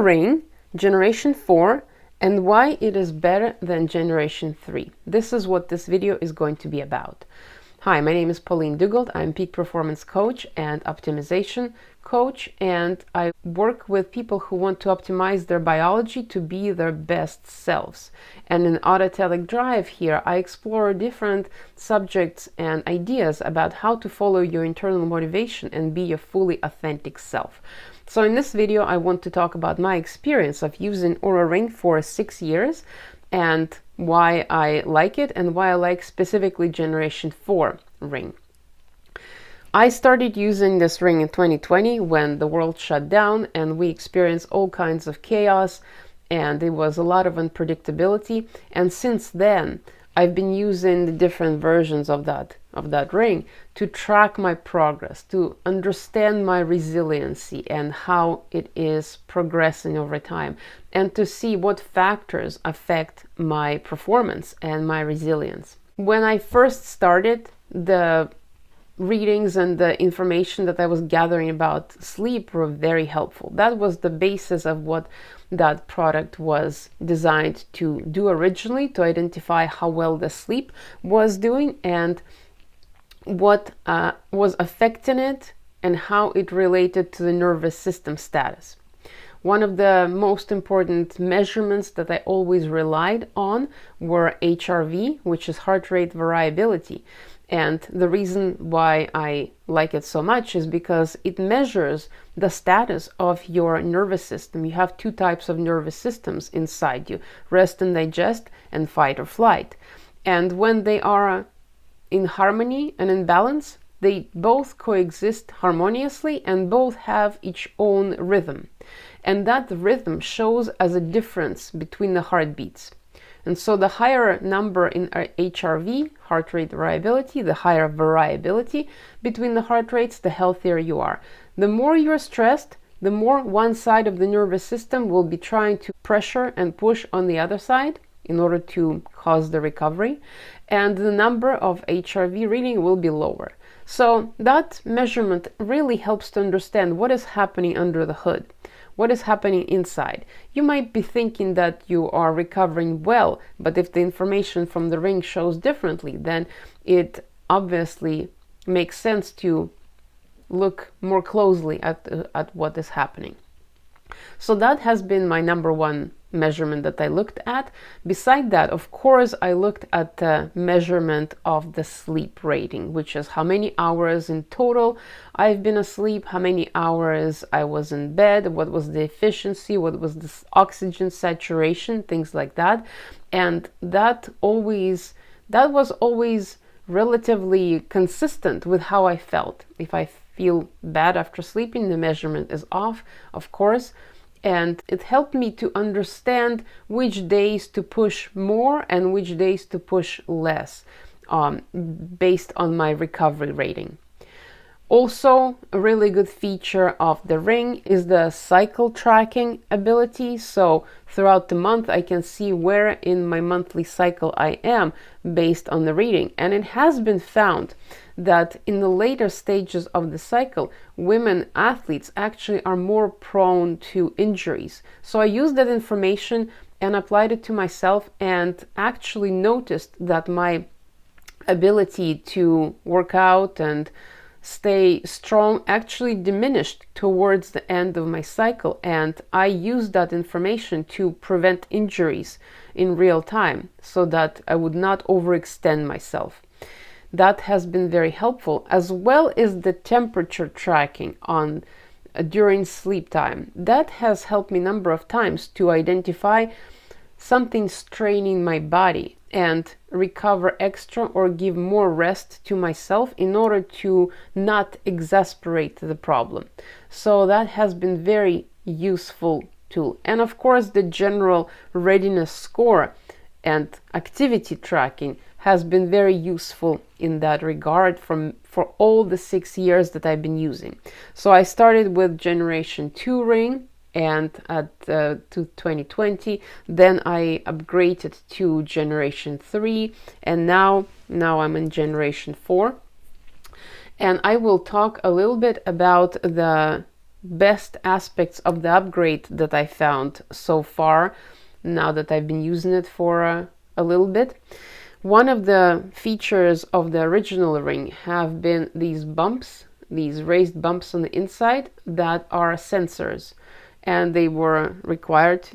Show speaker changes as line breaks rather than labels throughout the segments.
Ring Generation 4 and why it is better than Generation 3. This is what this video is going to be about. Hi, my name is Pauline Duggold. I'm peak performance coach and optimization coach, and I work with people who want to optimize their biology to be their best selves. And in Autotelic Drive here, I explore different subjects and ideas about how to follow your internal motivation and be your fully authentic self. So in this video, I want to talk about my experience of using Oura Ring for 6 years and why I like it and why I like specifically Generation 4 ring. I started using this ring in 2020 when the world shut down and we experienced all kinds of chaos and there was a lot of unpredictability. And since then, I've been using the different versions of that ring to track my progress, to understand my resiliency and how it is progressing over time, and to see what factors affect my performance and my resilience. When I first started, the readings and the information that I was gathering about sleep were very helpful. That was the basis of what that product was designed to do originally, to identify how well the sleep was doing and what was affecting it and how it related to the nervous system status. One of the most important measurements that I always relied on were HRV, which is heart rate variability. And the reason why I like it so much is because it measures the status of your nervous system. You have two types of nervous systems inside you: rest and digest and fight or flight. And when they are in harmony and in balance, they both coexist harmoniously and both have each own rhythm. And that rhythm shows as a difference between the heartbeats. And so the higher number in HRV, heart rate variability, the higher variability between the heart rates, the healthier you are. The more you're stressed, the more one side of the nervous system will be trying to pressure and push on the other side in order to cause the recovery, and the number of HRV reading will be lower. So that measurement really helps to understand what is happening under the hood. What is happening inside? You might be thinking that you are recovering well, but if the information from the ring shows differently, then it obviously makes sense to look more closely at what is happening. So that has been my number one measurement that I looked at. Beside that, of course, I looked at the measurement of the sleep rating, which is how many hours in total I've been asleep, how many hours I was in bed, what was the efficiency, what was the oxygen saturation, things like that. And that was always relatively consistent with how I felt. If I feel bad after sleeping, the measurement is off, of course. And it helped me to understand which days to push more and which days to push less, based on my recovery rating. Also, a really good feature of the ring is the cycle tracking ability. So throughout the month, I can see where in my monthly cycle I am based on the reading. And it has been found that in the later stages of the cycle, women athletes actually are more prone to injuries. So I used that information and applied it to myself and actually noticed that my ability to work out and stay strong actually diminished towards the end of my cycle, and I used that information to prevent injuries in real time so that I would not overextend myself. That has been very helpful, as well as the temperature tracking during sleep time. That has helped me a number of times to identify something straining my body and recover extra or give more rest to myself in order to not exasperate the problem. So that has been very useful tool. And of course, the general readiness score and activity tracking has been very useful in that regard for all the 6 years that I've been using. So I started with Generation 2 ring, and to 2020, then I upgraded to Generation 3, and now I'm in Generation 4. And I will talk a little bit about the best aspects of the upgrade that I found so far, now that I've been using it for a little bit. One of the features of the original ring have been these bumps, these raised bumps on the inside that are sensors, and they were required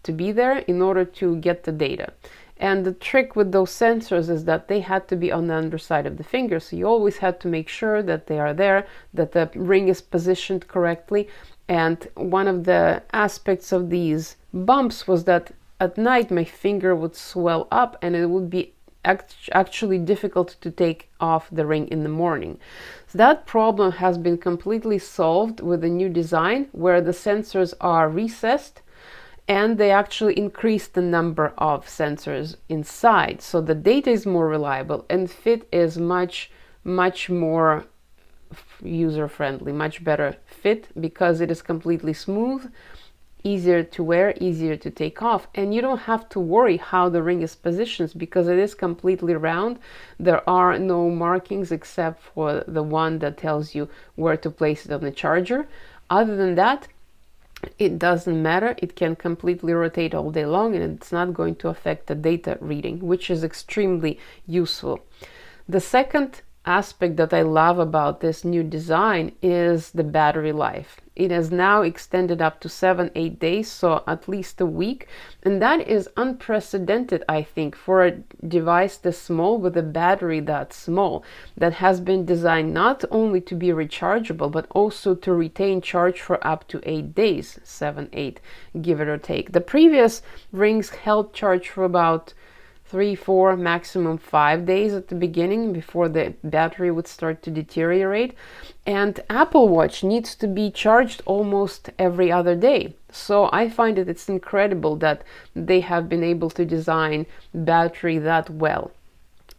to be there in order to get the data. And the trick with those sensors is that they had to be on the underside of the finger, so you always had to make sure that they are there, that the ring is positioned correctly. And one of the aspects of these bumps was that at night my finger would swell up and it would be actually difficult to take off the ring in the morning. So that problem has been completely solved with the new design, where the sensors are recessed and they actually increase the number of sensors inside. So the data is more reliable and fit is much more user-friendly, much better fit, because it is completely smooth, easier to wear, easier to take off, and you don't have to worry how the ring is positioned because it is completely round. There are no markings except for the one that tells you where to place it on the charger. Other than that, it doesn't matter. It can completely rotate all day long and it's not going to affect the data reading, which is extremely useful. The second aspect that I love about this new design is the battery life. It has now extended up to 7-8 days, so at least a week, and that is unprecedented, I think, for a device this small with a battery that small, that has been designed not only to be rechargeable but also to retain charge for up to 8 days, 7-8, give it or take. The previous rings held charge for about 3-4, maximum 5 days at the beginning before the battery would start to deteriorate. And Apple Watch needs to be charged almost every other day. So I find it's incredible that they have been able to design battery that well.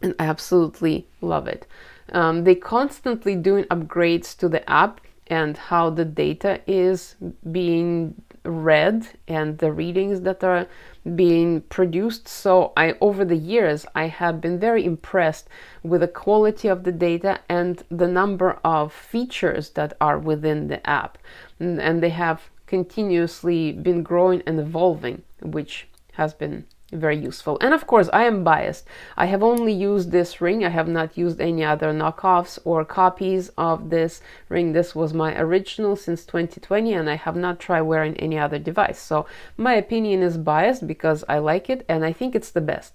And I absolutely love it. They constantly doing upgrades to the app and how the data is being read and the readings that are being produced. So over the years, I have been very impressed with the quality of the data and the number of features that are within the app. And they have continuously been growing and evolving, which has been very useful. And of course, I am biased. I have only used this ring. I have not used any other knockoffs or copies of this ring. This was my original since 2020, and I have not tried wearing any other device. So my opinion is biased because I like it and I think it's the best,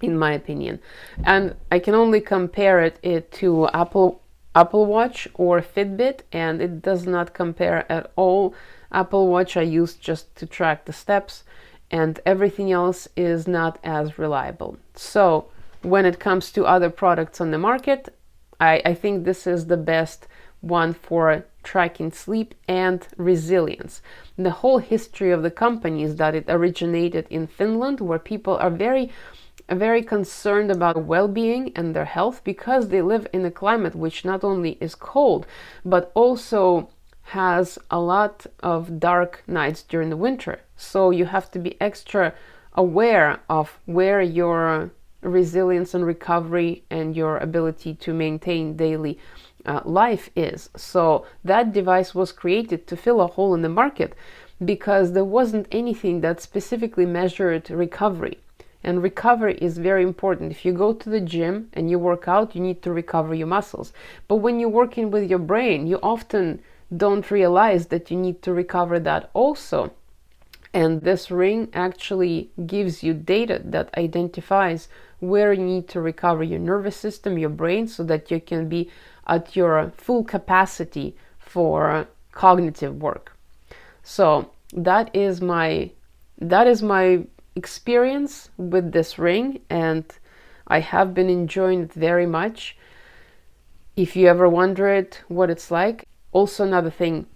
in my opinion. And I can only compare it to Apple Watch or Fitbit, and it does not compare at all. Apple Watch I use just to track the steps, and everything else is not as reliable. So when it comes to other products on the market, I think this is the best one for tracking sleep and resilience. The whole history of the company is that it originated in Finland, where people are very concerned about well-being and their health because they live in a climate which not only is cold, but also has a lot of dark nights during the winter. So you have to be extra aware of where your resilience and recovery and your ability to maintain daily life is. So that device was created to fill a hole in the market because there wasn't anything that specifically measured recovery. And recovery is very important. If you go to the gym and you work out, you need to recover your muscles. But when you're working with your brain, you often don't realize that you need to recover that also. And this ring actually gives you data that identifies where you need to recover your nervous system, your brain, so that you can be at your full capacity for cognitive work. So that is my experience with this ring, and I have been enjoying it very much. If you ever wondered what it's like, also another thing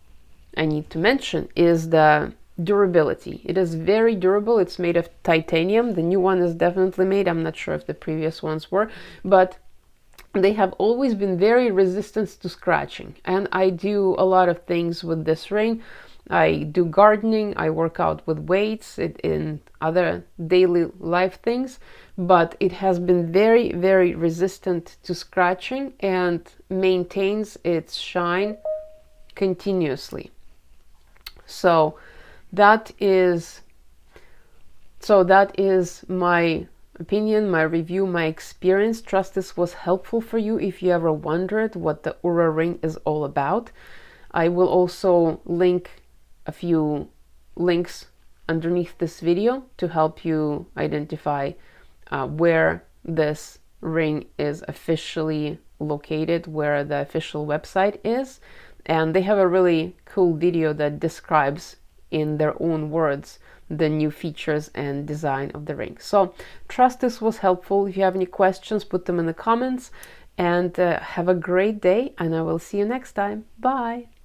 I need to mention is the durability. It is very durable. It's made of titanium. The new one is definitely made. I'm not sure if the previous ones were, but they have always been very resistant to scratching. And I do a lot of things with this ring. I do gardening, I work out with weights, in other daily life things, but it has been very, very resistant to scratching and maintains its shine continuously. So that is my opinion, my review, my experience. Trust this was helpful for you if you ever wondered what the Oura ring is all about. I will also link a few links underneath this video to help you identify where this ring is officially located, where the official website is. And they have a really cool video that describes in their own words the new features and design of the ring. So trust this was helpful. If you have any questions, put them in the comments, and have a great day, and I will see you next time. Bye.